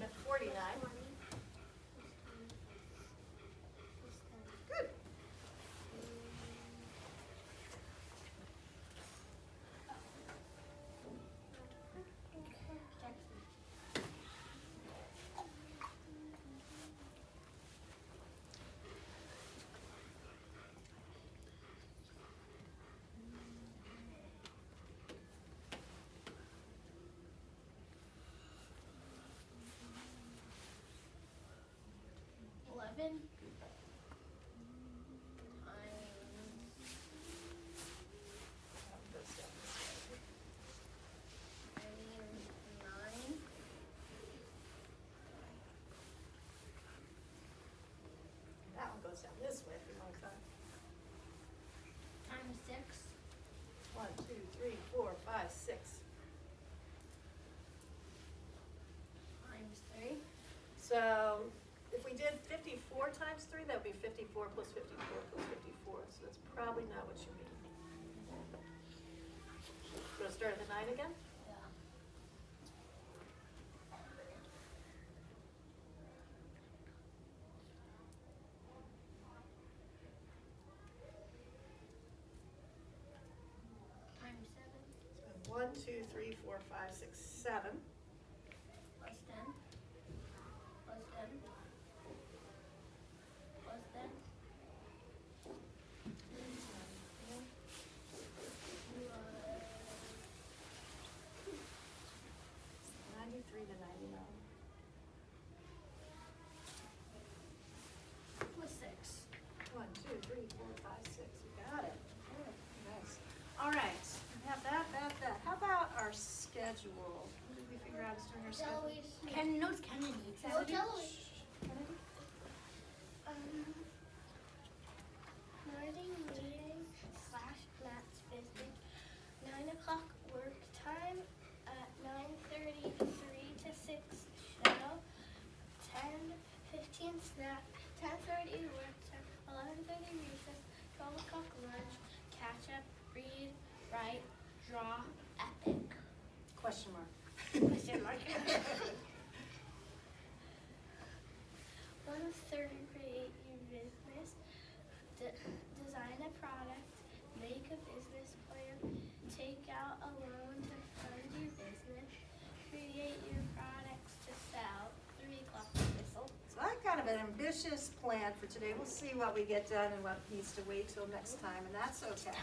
At 49. Good. Times nine. That one goes down this way if you want to. Times 6. 1, 2, 3, 4, 5, 6. Times 3. So if we did 54 times 3, that would be 54 plus 54 plus 54. So that's probably not what you mean. So start at the 9 again? Yeah. Times 7. 1, 2, 3, 4, 5, 6, 7. Plus 10. Plus 10. Plus 10. 93 to 99. Plus 6. 1, 2, 3, 4, 5, 6. You got it. Nice. All right. We have that. How about our schedule? What did we figure out as doing our schedule? Ken knows Kennedy. Kennedy? Morning meeting / Matt's business. 9 o'clock work time. At 9:30, 3 to 6 shadow. 10:15 snack. 10:30 work time. 11:30 recess. 12 o'clock lunch. Catch up. Read. Write. Draw. Epic. Question mark. Question mark. 1:30 create your business. Design a product. Make a business plan. Take out a loan to fund your business. Create your products to sell. 3 o'clock whistle. So I kind of an ambitious plan for today. We'll see what we get done and what needs to wait till next time, and that's okay.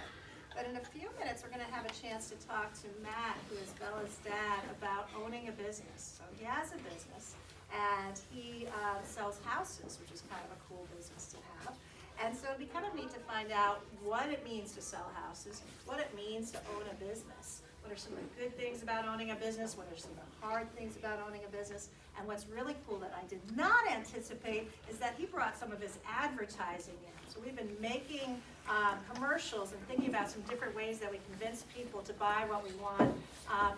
But in a few minutes, we're going to have a chance to talk to Matt, who is Bella's dad, about owning a business. So he has a business, and he sells houses, which is kind of a cool business to have. And so it'd be kind of neat to find out what it means to sell houses, what it means to own a business. What are some of the good things about owning a business? What are some of the hard things about owning a business? And what's really cool that I did not anticipate is that he brought some of his advertising in. So we've been making commercials and thinking about some different ways that we convince people to buy what we want.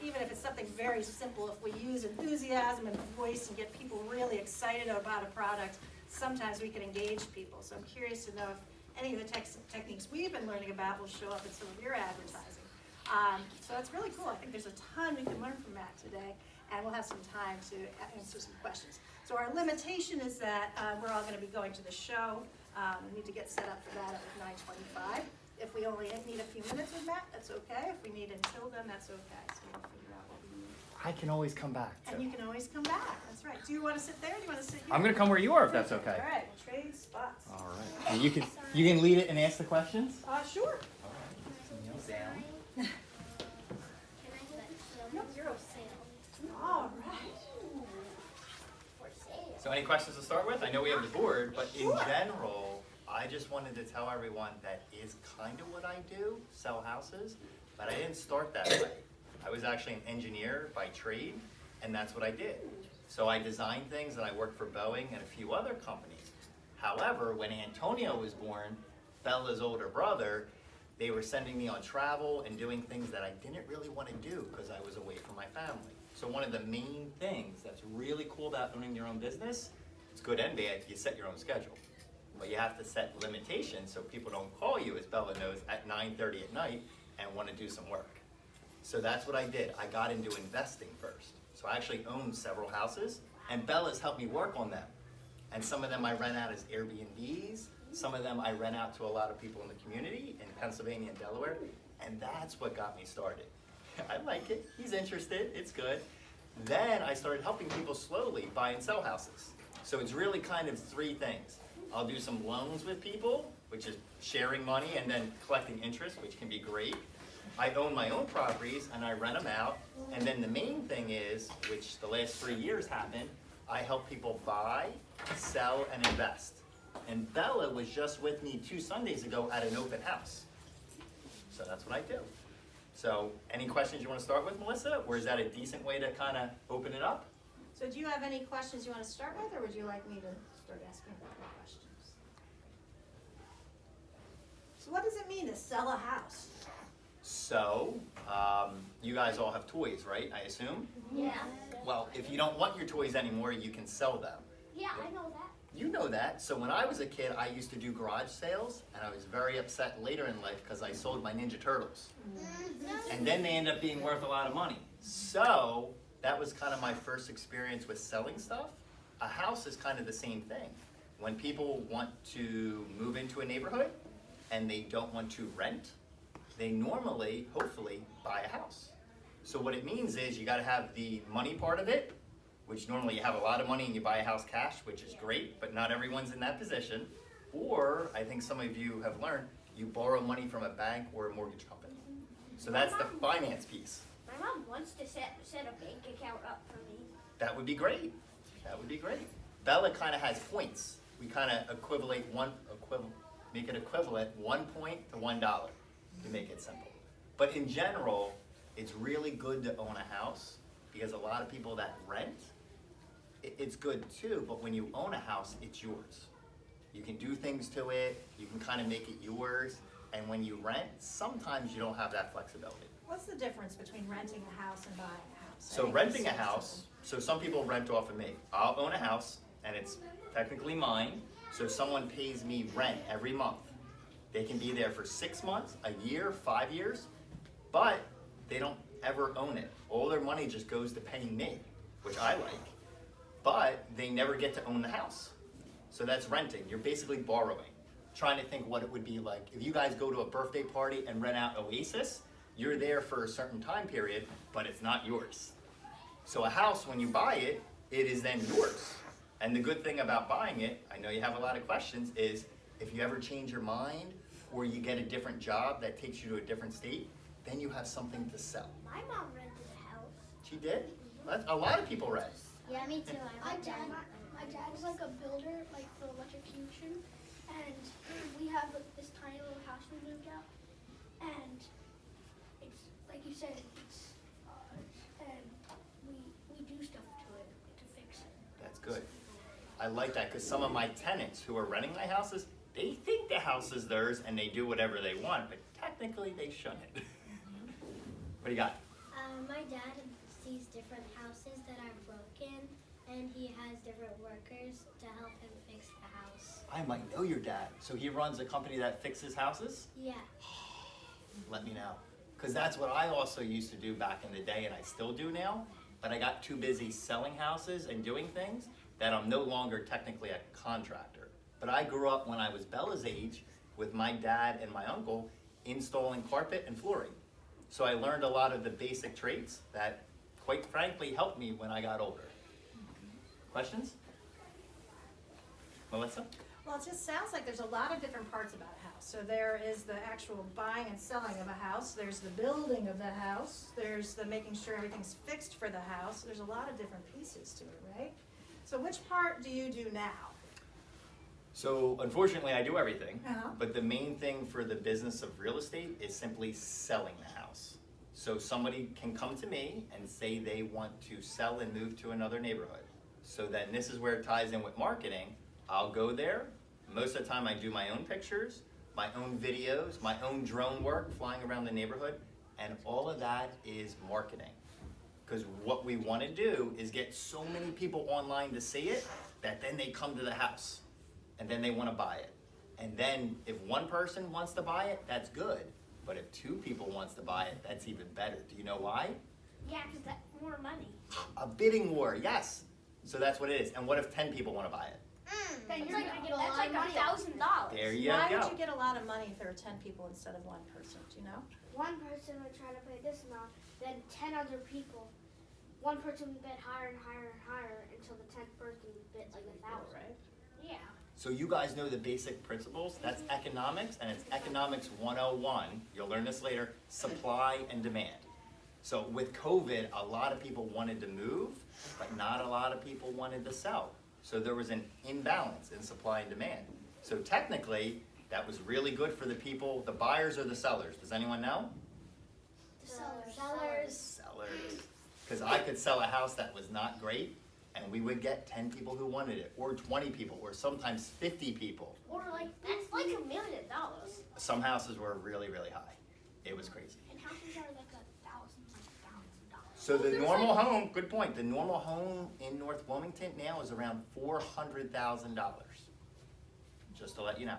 Even if it's something very simple, if we use enthusiasm and voice and get people really excited about a product, sometimes we can engage people. So I'm curious to know if any of the techniques we've been learning about will show up in some of your advertising. So it's really cool. I think there's a ton we can learn from Matt today, and we'll have some time to answer some questions. So our limitation is that we're all going to be going to the show. We need to get set up for that at 9:25. If we only need a few minutes with Matt, that's okay. If we need until then, that's okay. So we'll figure out what we need. I can always come back. And you can always come back. That's right. Do you want to sit there? Or do you want to sit here? I'm gonna come where you are if that's okay. All right. Trade spots. All right. And you can lead it and ask the questions. Sure. All right. Kneel down. Can I get some Nope, you're for okay. sale? All right. For sale. So any questions to start with? I know we have the board, but in general, I just wanted to tell everyone that is kind of what I do, sell houses, but I didn't start that way. I was actually an engineer by trade, and that's what I did. So I designed things and I worked for Boeing and a few other companies. However, when Antonio was born, Bella's older brother, they were sending me on travel and doing things that I didn't really want to do because I was away from my family. So one of the main things that's really cool about owning your own business, it's good and bad, you set your own schedule. But you have to set limitations so people don't call you, as Bella knows, at 9:30 at night and want to do some work. So that's what I did. I got into investing first. So So I actually own several houses, and Bella's helped me work on them. And some of them I rent out as Airbnbs. Some of them I rent out to a lot of people in the community in Pennsylvania and Delaware. And that's what got me started. I like it. He's interested. It's good. Then I started helping people slowly buy and sell houses. So it's really kind of three things. I'll do some loans with people, which is sharing money and then collecting interest, which can be great. I own my own properties and I rent them out. And then the main thing is, which the last 3 years happened, I help people buy, sell, and invest. And Bella was just with me 2 Sundays ago at an open house. So that's what I do. So any questions you want to start with, Melissa? Or is that a decent way to kind of open it up? So do you have any questions you want to start with, or would you like me to start asking more questions? So what does it mean to sell a house? So, you guys all have toys, right? I assume? Yeah. Well, if you don't want your toys anymore, you can sell them. Yeah, I know that. You know that. So when I was a kid, I used to do garage sales, and I was very upset later in life because I sold my Ninja Turtles. And then they end up being worth a lot of money. So that was kind of my first experience with selling stuff. A house is kind of the same thing. When people want to move into a neighborhood and they don't want to rent, they normally, hopefully, buy a house. So what it means is you got to have the money part of it, which normally you have a lot of money and you buy a house cash, which is great, but not everyone's in that position. Or, I think some of you have learned, you borrow money from a bank or a mortgage company. So that's the finance piece. My mom wants to set a bank account up for me. That would be great. That would be great. Bella kind of has points. We kind of make it equivalent 1 point to $1 to make it simple. But in general, it's really good to own a house because a lot of people that rent, it's good too, but when you own a house, it's yours. You can do things to it, you can kind of make it yours, and when you rent, sometimes you don't have that flexibility. What's the difference between renting a house and buying a house? So renting a house, so some people rent off of me. I'll own a house, and it's technically mine, so someone pays me rent every month. They can be there for 6 months, a year, 5 years, but they don't ever own it. All their money just goes to paying me, which I like, but they never get to own the house. So that's renting. You're basically borrowing. Trying to think what it would be like. If you guys go to a birthday party and rent out Oasis, you're there for a certain time period, but it's not yours. So a house, when you buy it, it is then yours. And the good thing about buying it, I know you have a lot of questions, is if you ever change your mind or you get a different job that takes you to a different state, then you have something to sell. My mom rented a house. She did? A lot of people rent. Yeah, me too. My dad was like a builder, like for electrocution, and we have this tiny little house we moved out, and it's like you said, it's and we do stuff to it to fix it. That's good. I like that because some of my tenants who are renting my houses, they think the house is theirs and they do whatever they want, but technically they shouldn't. What do you got? My dad sees different houses that are broken, and he has different workers to help him fix the house. I might know your dad. So he runs a company that fixes houses? Yeah. Let me know. Because that's what I also used to do back in the day, and I still do now. But I got too busy selling houses and doing things that I'm no longer technically a contractor. But I grew up when I was Bella's age with my dad and my uncle installing carpet and flooring. So I learned a lot of the basic trades that, quite frankly, helped me when I got older. Questions? Melissa? Well, it just sounds like there's a lot of different parts about a house. So there is the actual buying and selling of a house, there's the building of the house, there's the making sure everything's fixed for the house. There's a lot of different pieces to it, right? So which part do you do now? So unfortunately, I do everything, Uh-huh. but the main thing for the business of real estate is simply selling the house. So somebody can come to me and say they want to sell and move to another neighborhood. So then this is where it ties in with marketing. I'll go there. Most of the time I do my own pictures, my own videos, my own drone work flying around the neighborhood, and all of that is marketing. Because what we want to do is get so many people online to see it that then they come to the house. And then they want to buy it. And then if one person wants to buy it, that's good. But if 2 people wants to buy it, that's even better. Do you know why? Yeah, because that's more money. A bidding war, yes. So that's what it is. And what if 10 people want to buy it? Then That's you're like- gonna get a that's lot like of money. $1,000. There you Why go. would you get a lot of money if there were 10 people instead of one person, do you know? One person would try to pay this amount, then 10 other people. One person would bid higher and higher and higher until the 10th person bid like 1,000. Right? Yeah. So you guys know the basic principles. That's economics, and it's economics 101. You'll learn this later. Supply and demand. So with COVID, a lot of people wanted to move, but not a lot of people wanted to sell. So there was an imbalance in supply and demand. So technically, that was really good for the people, the buyers or the sellers. Does anyone know? Sellers. Sellers. Because I could sell a house that was not great, and we would get 10 people who wanted it, or 20 people, or sometimes 50 people. Or like, that's like $1 million. Some houses were really, really high. It was crazy. And houses are like $1,000. So the normal home, good point, the normal home in North Wilmington now is around $400,000. Just to let you know.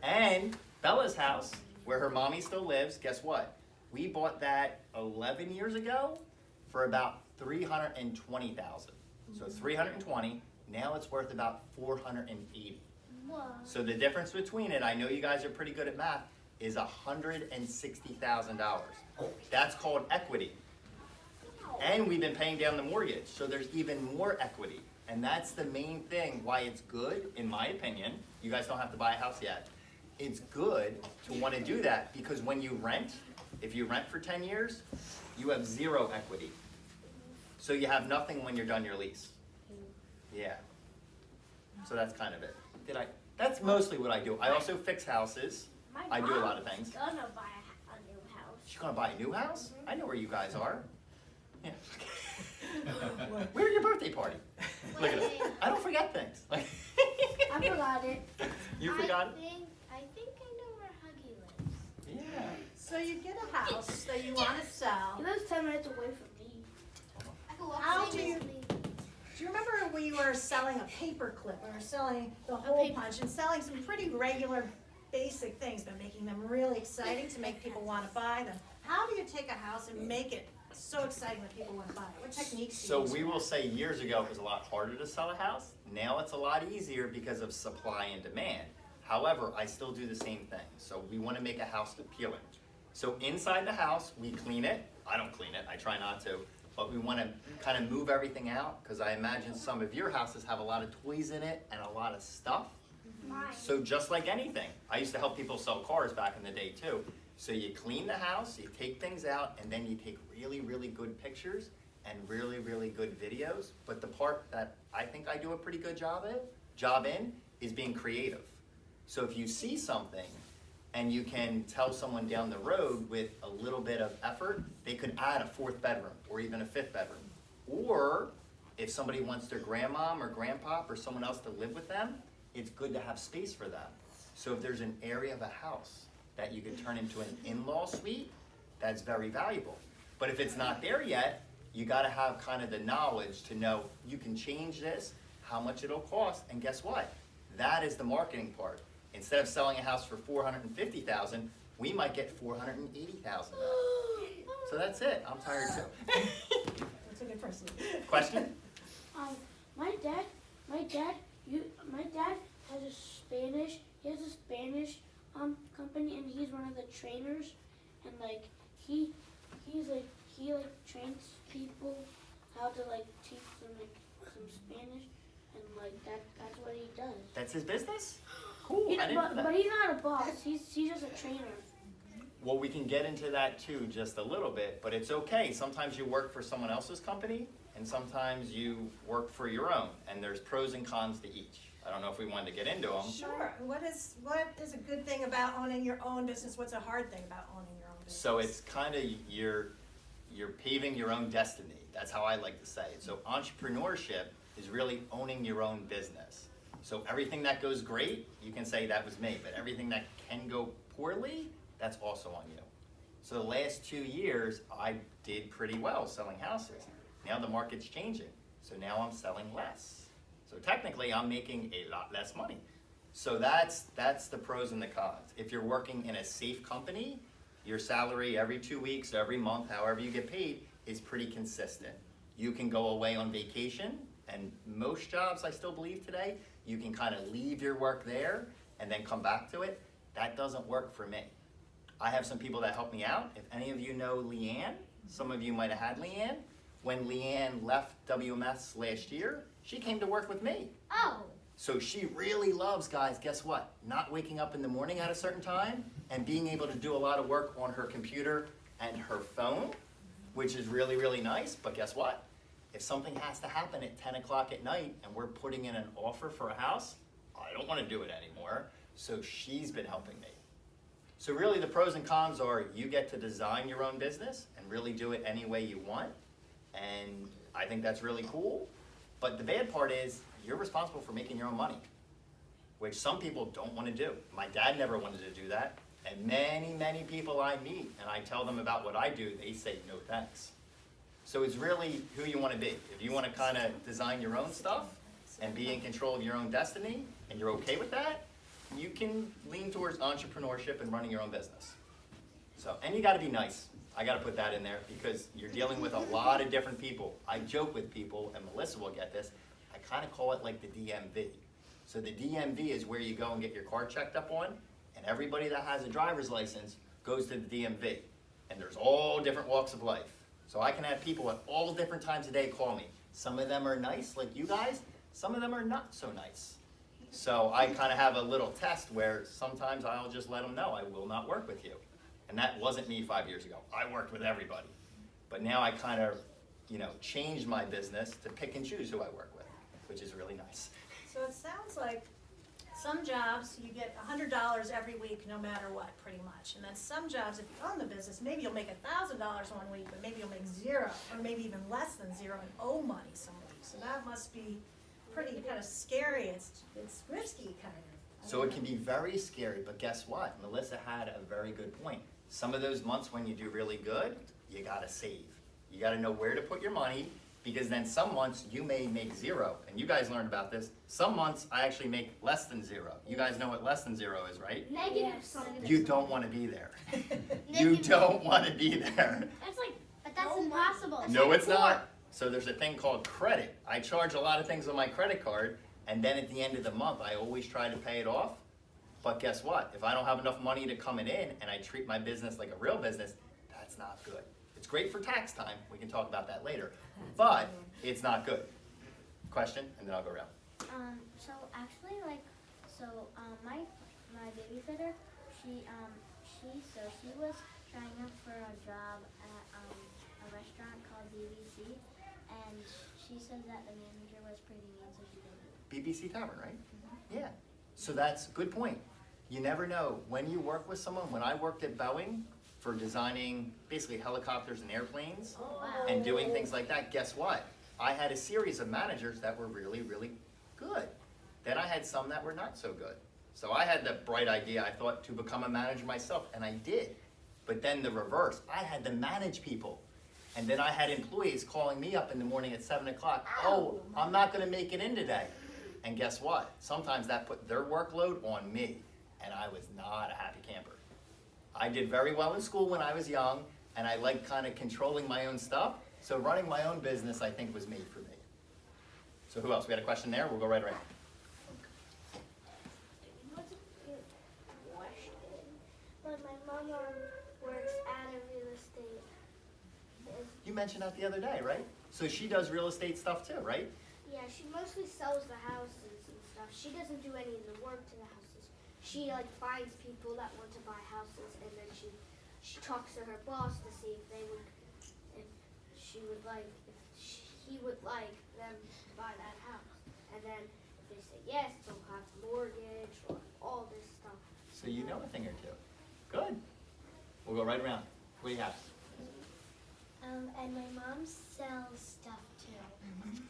And Bella's house, where her mommy still lives, guess what? We bought that 11 years ago for about $320,000. So 320, now it's worth about 480. Whoa. So the difference between it, I know you guys are pretty good at math, is $160,000. That's called equity. And we've been paying down the mortgage, so there's even more equity. And that's the main thing why it's good, in my opinion. You guys don't have to buy a house yet. It's good to want to do that because when you rent, if you rent for 10 years, you have zero equity. So you have nothing when you're done your lease. Yeah. So that's kind of it. That's mostly what I do. I also fix houses. My I do a lot of mom's things. gonna buy a new house. She's gonna buy a new house? I know where you guys are. Yeah. Where's your birthday party? Look at it. I don't forget things. I forgot it. You forgot it? I think I know where Huggy lives. Yeah. So you get a house that you want to sell. He lives 10 minutes away from me. I can walk How the do same you- distance. Do you remember when you were selling a paper clip or selling the hole punch and selling some pretty regular basic things but making them really exciting to make people want to buy them? How do you take a house and make it so exciting that people want to buy it? What techniques do you So use? we will say years ago it was a lot harder to sell a house. Now it's a lot easier because of supply and demand. However, I still do the same thing. So we want to make a house appealing. So inside the house, we clean it. I don't clean it, I try not to. But we want to kind of move everything out because I imagine some of your houses have a lot of toys in it and a lot of stuff. Mine. So just like anything, I used to help people sell cars back in the day too. So you clean the house, you take things out, and then you take really, really good pictures and really, really good videos. But the part that I think I do a pretty good job in is being creative. So if you see something and you can tell someone down the road with a little bit of effort, they could add a 4th bedroom or even a 5th bedroom. Or if somebody wants their grandmom or grandpop or someone else to live with them, it's good to have space for them. So if there's an area of a house that you could turn into an in-law suite, that's very valuable. But if it's not there yet, you gotta have kind of the knowledge to know you can change this, how much it'll cost, and guess what? That is the marketing part. Instead of selling a house for $450,000, we might get $480,000. So that's it. I'm tired too. That's a good person. Question? My dad has a Spanish. He has a Spanish company, and he's one of the trainers. And like he trains people how to like teach them like some Spanish, and like that's what he does. That's his business? Cool. I didn't know that. But he's not a boss. He's just a trainer. Well, we can get into that too just a little bit, but it's okay. Sometimes you work for someone else's company, and sometimes you work for your own, and there's pros and cons to each. I don't know if we wanted to get into them. Sure. What is a good thing about owning your own business? What's a hard thing about owning your own business? So it's kind of you're paving your own destiny. That's how I like to say it. So entrepreneurship is really owning your own business. So everything that goes great, you can say that was me, but everything that can go poorly, that's also on you. So the last 2 years, I did pretty well selling houses. Now the market's changing, so now I'm selling less. So technically, I'm making a lot less money. So that's the pros and the cons. If you're working in a safe company, your salary every 2 weeks, every month, however you get paid, is pretty consistent. You can go away on vacation, and most jobs, I still believe today, you can kind of leave your work there and then come back to it. That doesn't work for me. I have some people that help me out. If any of you know Leanne, some of you might have had Leanne. When Leanne left WMS last year, she came to work with me. Oh. So she really loves, guys, guess what? Not waking up in the morning at a certain time and being able to do a lot of work on her computer and her phone, which is really, really nice. But guess what? If something has to happen at 10 o'clock at night and we're putting in an offer for a house, I don't want to do it anymore. So she's been helping me. So really the pros and cons are you get to design your own business and really do it any way you want. And I think that's really cool. But the bad part is you're responsible for making your own money, which some people don't want to do. My dad never wanted to do that. And many, many people I meet and I tell them about what I do, they say no thanks. So it's really who you want to be. If you want to kind of design your own stuff and be in control of your own destiny and you're okay with that, you can lean towards entrepreneurship and running your own business. So, and you got to be nice. I got to put that in there because you're dealing with a lot of different people. I joke with people, and Melissa will get this, I kind of call it like the DMV. So the DMV is where you go and get your car checked up on, and everybody that has a driver's license goes to the DMV. And there's all different walks of life. So I can have people at all different times of day call me. Some of them are nice, like you guys. Some of them are not so nice. So I kind of have a little test where sometimes I'll just let them know I will not work with you. And that wasn't me 5 years ago. I worked with everybody. But now I kind of, changed my business to pick and choose who I work with, which is really nice. So it sounds like some jobs you get $100 every week no matter what, pretty much. And then some jobs, if you own the business, maybe you'll make $1,000 one week, but maybe you'll make zero, or maybe even less than zero and owe money some weeks. So that must be pretty kind of scary. It's risky kind of. So it can be very scary, but guess what? Melissa had a very good point. Some of those months when you do really good, you gotta save. You gotta know where to put your money, because then some months you may make zero. And you guys learned about this. Some months I actually make less than zero. You guys know what less than zero is, right? Negative. You don't wanna be there. You don't wanna be there. That's like, but that's impossible. No, it's not. So there's a thing called credit. I charge a lot of things on my credit card, and then at the end of the month, I always try to pay it off. But guess what? If I don't have enough money to come in and I treat my business like a real business, that's not good. It's great for tax time. We can talk about that later. But it's not good. Question, and then I'll go around. So actually, my babysitter, she was trying out for a job at a restaurant called BBC, and she said that the manager was pretty mean, so she didn't. BBC Tavern, right? Yeah. So that's a good point. You never know. When you work with someone, when I worked at Boeing for designing basically helicopters and airplanes and doing things like that, guess what? I had a series of managers that were really, really good. Then I had some that were not so good. So I had the bright idea, I thought, to become a manager myself, and I did. But then the reverse, I had to manage people. And then I had employees calling me up in the morning at 7 o'clock, oh, I'm not gonna make it in today. And guess what? Sometimes that put their workload on me, and I was not a happy camper. I did very well in school when I was young, and I liked kind of controlling my own stuff, so running my own business I think was made for me. So who else? We had a question there? We'll go right around. But my mom works at a real estate. You mentioned that the other day, right? So she does real estate stuff too, right? Yeah, she mostly sells the houses and stuff. She doesn't do any of the work to the houses. She finds people that want to buy houses, and then she talks to her boss to see if he would like them to buy that house. And then if they say yes, they'll have mortgage or all this stuff. So you know a thing or two. Good. We'll go right around. What do you have? And my mom sells stuff too.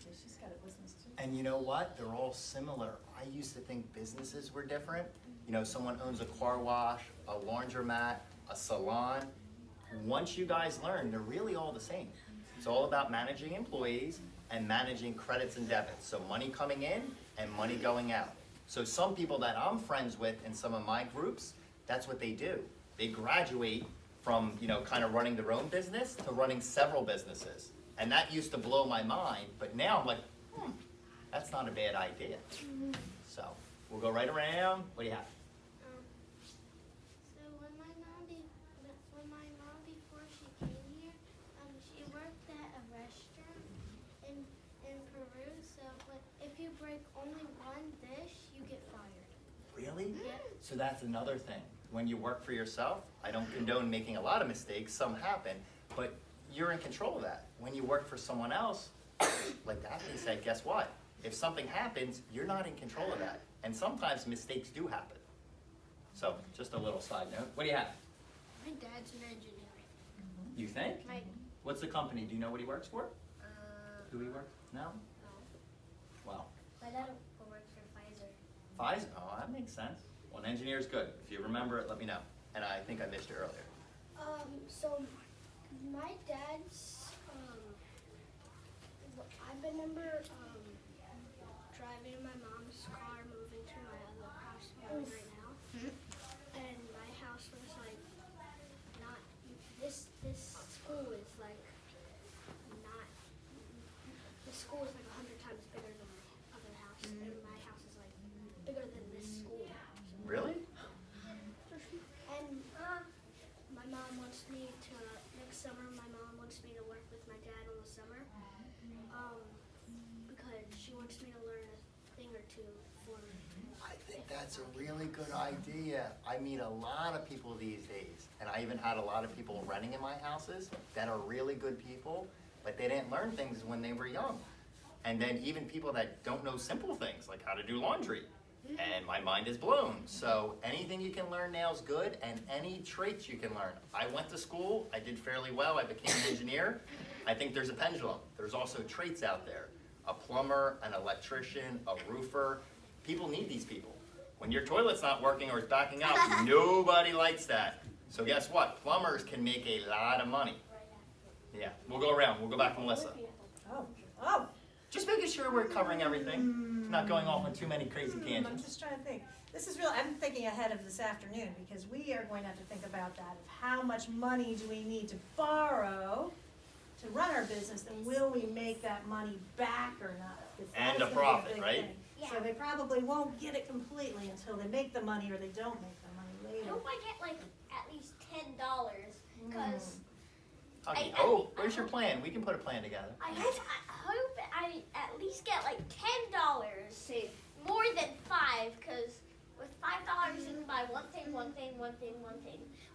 She's got a business too. And you know what? They're all similar. I used to think businesses were different. Someone owns a car wash, a laundromat, a salon. Once you guys learn, they're really all the same. It's all about managing employees and managing credits and debits. So money coming in and money going out. So some people that I'm friends with in some of my groups, that's what they do. They graduate from, you know, kind of running their own business to running several businesses. And that used to blow my mind, but now I'm like, that's not a bad idea. So we'll go right around. What do you have? So when my mom before she came here, she worked at a restaurant in Peru. So if you break only one dish, you get fired. Really? Yeah. So that's another thing. When you work for yourself, I don't condone making a lot of mistakes, some happen, but you're in control of that. When you work for someone else, like Daphne said, guess what? If something happens, you're not in control of that. And sometimes mistakes do happen. So, just a little side note. What do you have? My dad's an engineer. You think? What's the company? Do you know what he works for? Who he works? No? Well, My dad works for Pfizer. Pfizer. Oh, that makes sense. Well, an engineer is good. If you remember it, let me know. And I think I missed it earlier. So my dad's, I remember driving in my mom's car, moving to my other house right now, and my house was like not. This school is like not. The school is like 100 times bigger than my other house, and my house is like bigger than this school. Really? And my mom wants me to, next summer, my mom wants me to work with my dad in the summer, because she wants me to learn a thing or two for me. I think that's a really good idea. I meet a lot of people these days, and I even had a lot of people renting in my houses that are really good people, but they didn't learn things when they were young. And then even people that don't know simple things, like how to do laundry. And my mind is blown. So anything you can learn now is good, and any traits you can learn. I went to school, I did fairly well, I became an engineer. I think there's a pendulum. There's also traits out there. A plumber, an electrician, a roofer. People need these people. When your toilet's not working or it's backing up, nobody likes that. So guess what? Plumbers can make a lot of money. Yeah, we'll go around. We'll go back to Melissa. Oh, Just making sure we're covering everything, not going off on too many crazy I'm tangents. just trying to think. This is real, I'm thinking ahead of this afternoon, because we are going to have to think about that, of how much money do we need to borrow to run our business, and will we make that money back or not? 'Cause that And is a gonna be profit, big right? thing. So they probably won't get it completely until they make the money, or they don't make the money I later. hope I get like at least $10, because Okay. Oh, where's your plan? We can put a plan together. I hope I at least get like $10, more than $5, because with $5 you can buy one thing.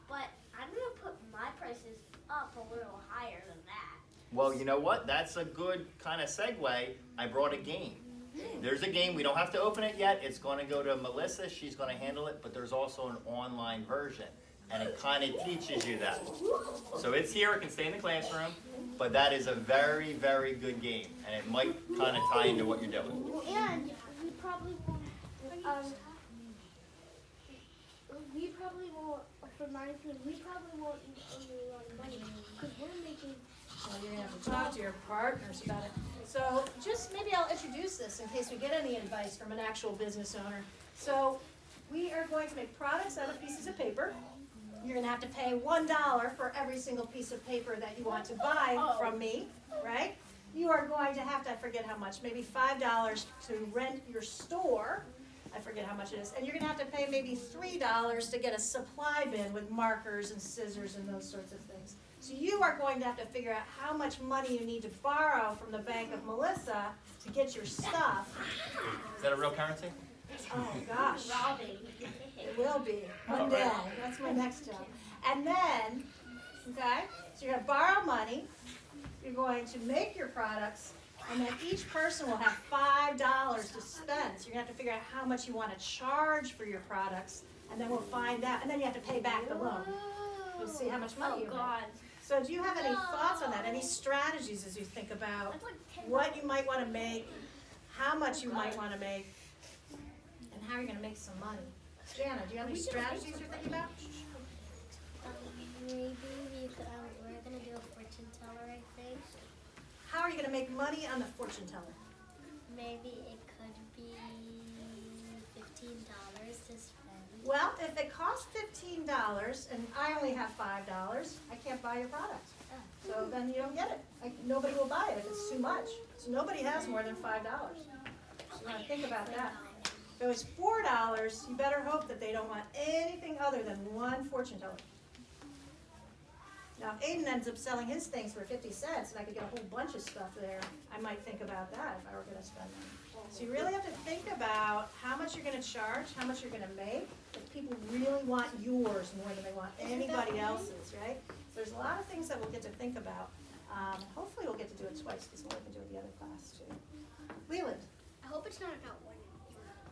But I'm gonna put my prices up a little higher than that. Well, you know what? That's a good kind of segue. I brought a game. There's a game. We don't have to open it yet. It's going to go to Melissa. She's going to handle it. But there's also an online version. And it kind of teaches you that. So it's here. It can stay in the classroom. But that is a very, very good game. And it might kind of tie into what you're doing. And we probably won't, for my opinion, we probably won't use only a lot of money, because we're making. Well, you're gonna have to talk to your partners about it. So just maybe I'll introduce this in case we get any advice from an actual business owner. So we are going to make products out of pieces of paper. You're gonna have to pay $1 for every single piece of paper that you want to buy from me, right? You are going to have to, I forget how much, maybe $5 to rent your store. I forget how much it is. And you're gonna have to pay maybe $3 to get a supply bin with markers and scissors and those sorts of things. So you are going to have to figure out how much money you need to borrow from the Bank of Melissa to get your stuff. Is that a real currency? Oh, gosh. Robbing. It will be, one day. That's my next job. And then, okay, so you're gonna borrow money, you're going to make your products, and then each person will have $5 to spend. So you're gonna have to figure out how much you wanna charge for your products, and then we'll find out, and then you have to pay back the loan. You'll see how much money you make. So do you have any thoughts on that? Any strategies as you think about That's like $10. what you might wanna make, how much you might wanna make, and how you're gonna make some money? Jana, do you have any strategies you're thinking about? Maybe we're gonna do a fortune teller, I think. How are you gonna make money on the fortune teller? Maybe it could be $15 to spend. Well, if it costs $15 and I only have $5, I can't buy your product. So then you don't get it. Nobody will buy it if it's too much. So nobody has more than $5. So you want to think about that. If it was $4, you better hope that they don't want anything other than one fortune teller. Now, if Aiden ends up selling his things for 50 cents and I could get a whole bunch of stuff there, I might think about that if I were going to spend money. So you really have to think about how much you're going to charge, how much you're going to make, if people really want yours more than they want anybody else's, right? So there's a lot of things that we'll get to think about. Hopefully we'll get to do it twice because we'll get to do it the other class too. Leland. I hope it's not about winning.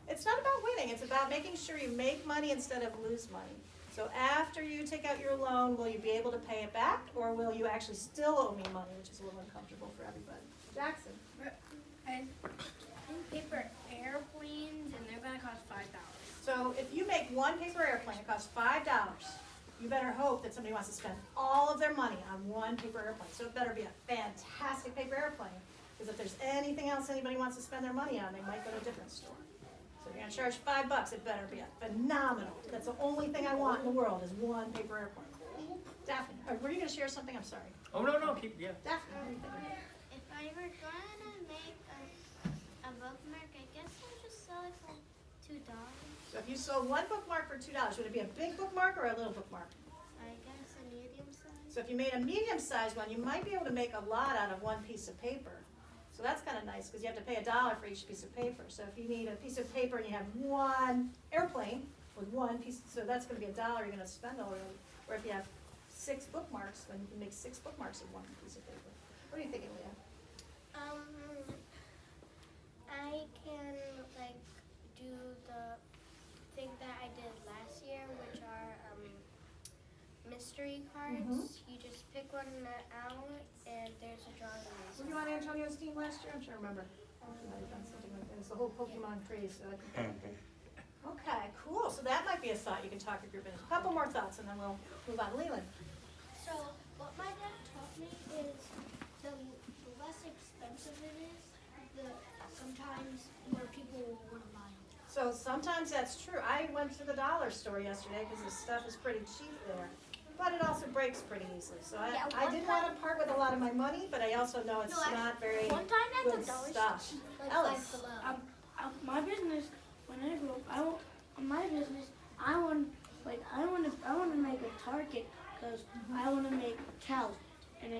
It's not about winning, it's about making sure you make money instead of lose money. So after you take out your loan, will you be able to pay it back, or will you actually still owe me money, which is a little uncomfortable for everybody? Jackson. I think paper airplanes, and they're gonna cost $5. So if you make one paper airplane, it costs $5, you better hope that somebody wants to spend all of their money on one paper airplane. So it better be a fantastic paper airplane, because if there's anything else anybody wants to spend their money on, they might go to a different store. So if you're gonna charge $5, it better be a phenomenal. That's the only thing I want in the world is one paper airplane. Daphne, were you gonna share something? I'm sorry. Oh, no, keep, yeah. Daphne, what are you thinking? If I were gonna make a bookmark, I guess I'd just sell it for $2. So if you sold one bookmark for $2, would it be a big bookmark or a little bookmark? I guess a medium size. So if you made a medium-sized one, you might be able to make a lot out of one piece of paper. So that's kind of nice because you have to pay $1 for each piece of paper. So if you need a piece of paper and you have one airplane with one piece, so that's going to be $1 you're going to spend already. Or if you have 6 bookmarks, then you can make 6 bookmarks of one piece of paper. What are you thinking, Leah? I can like do the thing that I did last year, which are mystery cards. You just pick one out, and there's a drawing. Were you on Antonio's team last year? I'm trying to remember. You might have done something like that. It's the whole Pokemon craze. So I think okay, cool. So that might be a thought you can talk your group into. A couple more thoughts, and then we'll move on. Leland. So what my dad taught me is the less expensive it is, sometimes more people will want to buy it. So sometimes that's true. I went to the dollar store yesterday because the stuff is pretty cheap there. But it also breaks pretty easily. So Yeah, I one didn't want to part with a lot of my money, but I also know it's not very One time at good the dollar stuff. Like Ellis. Five Below. My business, when I grew up, I want to make a Target because I want to make towels, and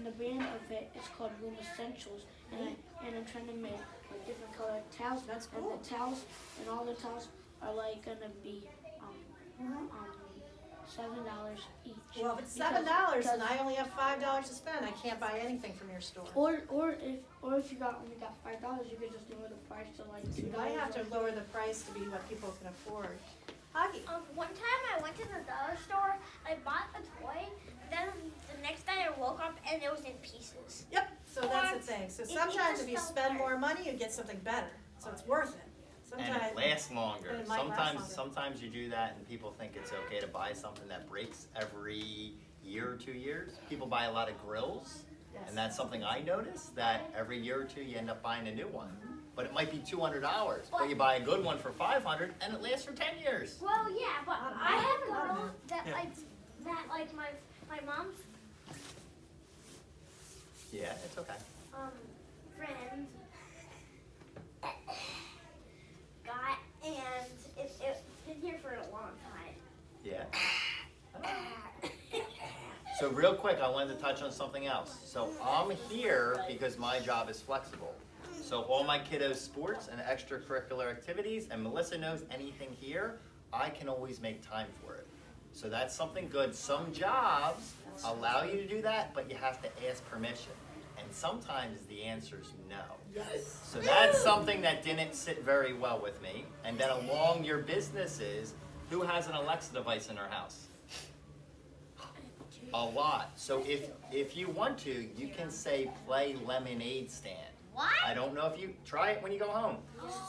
the brand of it is called Room Essentials, and I'm trying to make like different colored towels. That's cool. And the towels and all the towels are like gonna be $7 each. Well, if it's Because- $7 and I only have $5 to spend, I can't buy anything from your store. Or if you only got $5, you could just lower the price to like $2. I have to lower the price to be what people can afford. Huggy. One time I went to the dollar store, I bought a toy, then the next day I woke up and it was in pieces. Yep, so that's the thing. So It sometimes just if you felt spend better. more money, you get something better. So it's worth it. And Sometimes. it lasts longer. And it might last longer. Sometimes you do that and people think it's okay to buy something that breaks every year or 2 years. People buy a lot of grills, Yes. and that's something I noticed, that every year or two you end up buying a new one. But it might be $200, but you buy a good one for $500 and it lasts for 10 years. Well, yeah, but Lot of I money. have a Lot of girl money. that my mom's Yeah, it's okay. friend got, and it's been here for a long time. Yeah. So real quick, I wanted to touch on something else. So I'm here because my job is flexible. So all my kiddos' sports and extracurricular activities, and Melissa knows anything here, I can always make time for it. So that's something good. Some jobs allow you to do that, but you have to ask permission. And sometimes the answer is no. Yes. So that's something that didn't sit very well with me. And then along your businesses, who has an Alexa device in their house? A lot. So if you want to, you can say play lemonade stand. What? I don't know if you try it when you go home.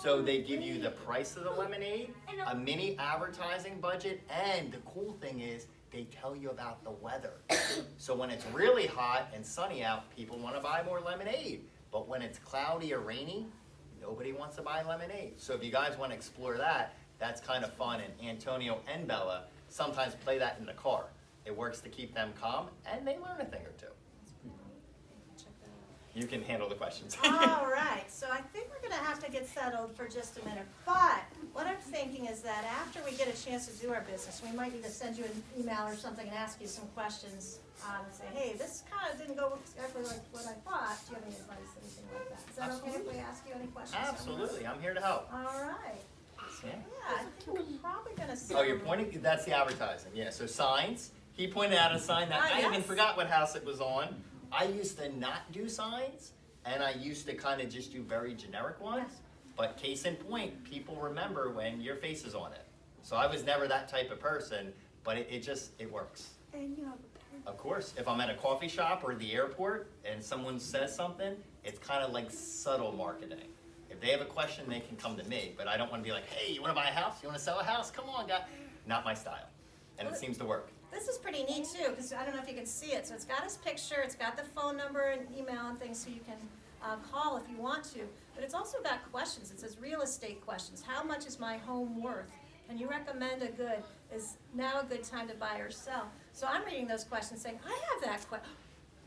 So they give you the price of the lemonade, a mini advertising budget, and the cool thing is they tell you about the weather. So when it's really hot and sunny out, people want to buy more lemonade. But when it's cloudy or rainy, nobody wants to buy lemonade. So if you guys want to explore that, that's kind of fun, and Antonio and Bella sometimes play that in the car. It works to keep them calm, and they learn a thing or two. Check that out. You can handle the questions. All right, so I think we're gonna have to get settled for just a minute, but what I'm thinking is that after we get a chance to do our business, we might need to send you an email or something and ask you some questions, and say, hey, this kind of didn't go exactly like what I thought, do you have any advice, anything like that? Is that okay if we ask you any questions? Absolutely, I'm here to help. All right, Yeah. yeah, I think we're probably gonna. Oh, you're pointing, that's the advertising, yeah, so signs. He pointed out a sign that I even yes. forgot what house it was on. I used to not do signs, and I used to kind of just do very generic ones. Yes. But case in point, people remember when your face is on it. So I was never that type of person, but it works. And you have a pen. Of course, if I'm at a coffee shop or the airport and someone says something, it's kind of like subtle marketing. If they have a question, they can come to me, but I don't want to be like, hey, you want to buy a house? You want to sell a house? Come on, guy. Not my style. And it seems to work. This is pretty neat too, because I don't know if you can see it. So it's got his picture, it's got the phone number and email and things, so you can call if you want to. But it's also got questions. It says real estate questions. How much is my home worth? Can you recommend a good? Is now a good time to buy or sell? So I'm reading those questions saying, I have that question.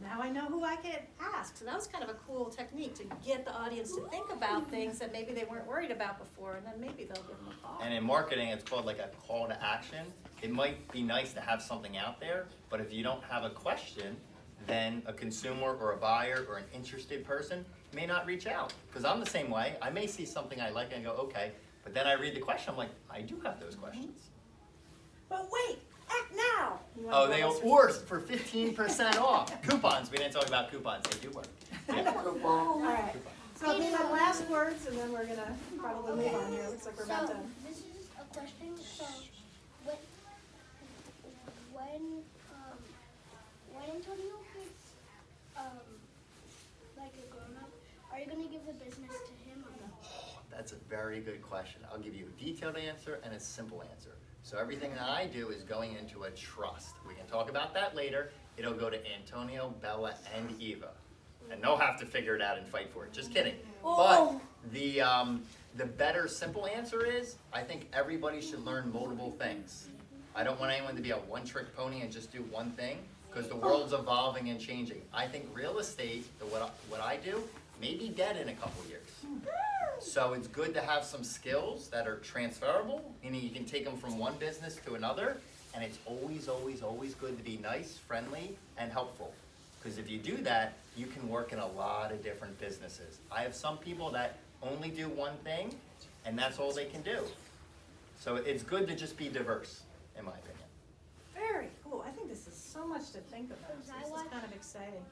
Now I know who I can ask. So that was kind of a cool technique to get the audience to think about things that maybe they weren't worried about before, and then maybe they'll give them a call. And in marketing, it's called like a call to action. It might be nice to have something out there, but if you don't have a question, then a consumer or a buyer or an interested person may not reach out. Because I'm the same way. I may see something I like and go, okay, but then I read the question, I'm like, I do have those questions. But wait, act now. Oh, they or for 15% off. Coupons, we didn't talk about coupons, they do work. Yeah. All right. So I'll do my last words, and then we're gonna probably move on here. Looks like we're about So, done. this is a question. So, when Antonio gets like a grown up, are you gonna give the business to him or no? That's a very good question. I'll give you a detailed answer and a simple answer. So everything that I do is going into a trust. We can talk about that later. It'll go to Antonio, Bella, and Eva. And they'll have to figure it out and fight for it. Just kidding. But the better simple answer is, I think everybody should learn multiple things. I don't want anyone to be a one-trick pony and just do one thing, because the world's evolving and changing. I think real estate, what I do, may be dead in a couple years. So it's good to have some skills that are transferable, meaning you can take them from one business to another, and it's always, always, always good to be nice, friendly, and helpful. Because if you do that, you can work in a lot of different businesses. I have some people that only do one thing, and that's all they can do. So it's good to just be diverse, in my opinion. Very cool. I think this is so much to think about. This is kind of exciting.